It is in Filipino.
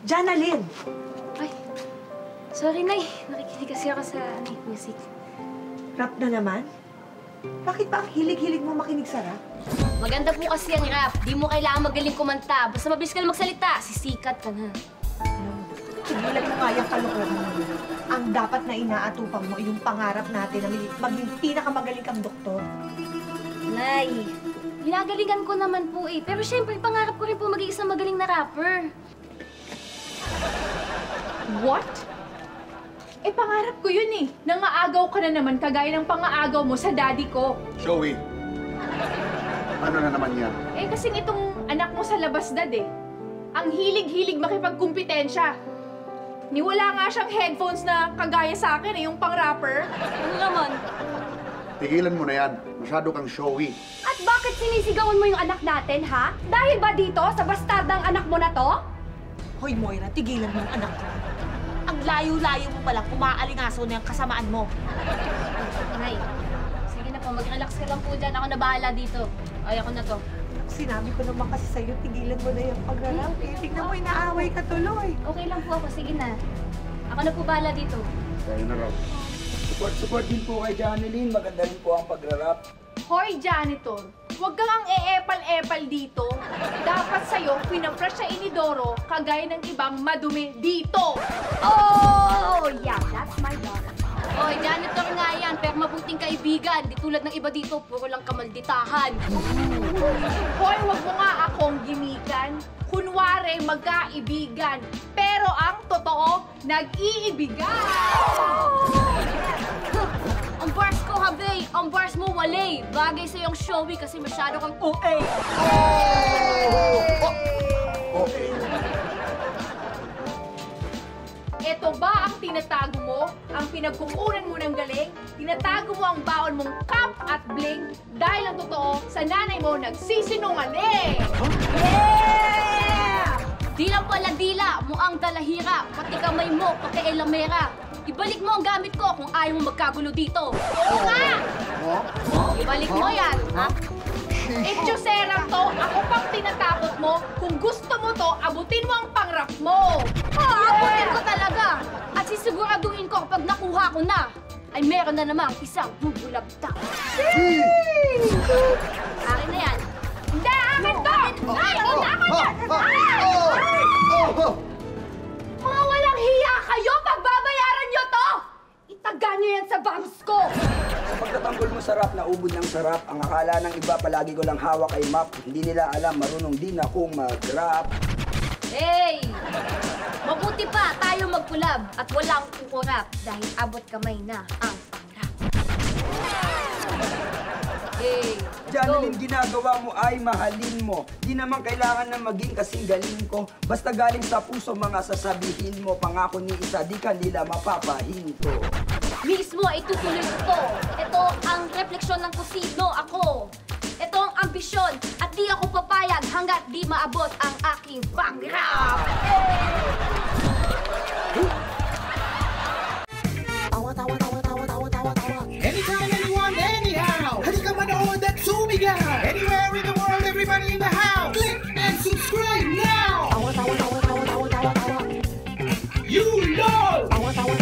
Janalyn! Ay, sorry, Nay. Nakikinig kasi ako sa music. Rap na naman? Bakit ba ang hilig-hilig mo makinig sa rap? Maganda po kasi ang rap. Di mo kailangan magaling kumanta. Basta mabilis ka lang magsalita, sisikat ka na. Tigilan mo nga yung kalokohan mo. Ang dapat na inaatupang mo yung pangarap natin na maging pinakamagaling kang doktor. Nay, ginagalingan ko naman po eh. Pero syempre, pangarap ko rin po maging isang magaling na rapper. What? Eh, pangarap ko yun eh. Nangaagaw ka na naman kagaya ng pangaagaw mo sa daddy ko. Joey, ano na naman yan? Eh, kasing itong anak mo sa labas, Dad eh. Ang hilig-hilig makipagkumpetensya. Niwala nga siyang headphones na kagaya sa akin eh, yung pang-rapper. Ano naman? Tigilan mo na yan. Masyado kang showy. At bakit sinisigawan mo yung anak natin, ha? Dahil ba dito sa bastardang anak mo na to? Hoy, Moira, tigilan mo ang anak ko. Ang layo-layo mo palang umaalingaso na yung kasamaan mo. Nay, sige na po, mag-relax ka lang po dyan. Ako na bahala dito. Ayaw ko na to. Sinabi ko naman kasi sa'yo, tigilan mo na yung pagrarap. Eh, tignan mo, inaaway ka tuloy. Okay lang po ako, sige na. Ako na po bahala dito. Kaya na raw. Support din po kay Janalyn. Maganda rin po ang pagrarap. Hoy, janitor, huwag kang ang e-epal-epal dito. Dapat sa'yo, pinafresh sa inidoro, kagaya ng ibang madumi dito. Oh, yeah, that's my daughter. Oy, janitor nga yan, pero mabuting kaibigan. Di tulad ng iba dito, puro lang kamalditahan. Hoy, huwag mo nga akong gimikan. Kunwari, magkaibigan. Pero ang totoo, nag-iibigan. Ang bars ko, habe! Ang bars mo, walay! Bagay sa iyong showy kasi masyado kang OA! Ito ba ang tinatago mo? Ang pinagkukunan mo ng galing? Tinatago mo ang baon mong cup at bling dahil ang totoo, sa nanay mo nagsisinungaling! Yeah! Di lang pala dila, muang dalahira, pati kamay mo, pakialamera. Ibalik mo ang gamit ko kung ayaw mo magkagulo dito. Oo nga! Ibalik mo yan, ha? Etchosera to, ako pang tinatakot mo. Kung gusto mo to, abutin mo ang pangrap mo. Abutin ko talaga! At sisiguraduhin ko kapag nakuha ko na, ay meron na namang isang bubulabta. Akin na yan. Hindi, akin to! Ay, ako yan! Mga walang hiya kayo! Pagbabayaran nyo to! Itaga nyo yan sa bangs ko! Sa pagtatanggol mo sa rap, naubod ng sarap. Ang akala ng iba, palagi ko lang hawak ay map. Hindi nila alam, marunong din akong mag-rap. Hey! Mabuti pa tayo magkulab at walang kukurap dahil abot kamay na ang pangrap. Hey! Janalyn, ginagawa mo ay mahalin mo. Di naman kailangan na maging kasing galing ko. Basta galing sa puso mga sasabihin mo. Pangako ni isa, di ka nila mapapahinto. Mismo ay tutuloy ko. Ito ang refleksyon ng kusino ako. Ito ang ambisyon at di ako papayag hanggat di maabot ang aking pangrap. Anytime, anyone, anyhow. Halika manood at sumigaw. Anywhere in the world, everybody in the house. Click and subscribe now. You know.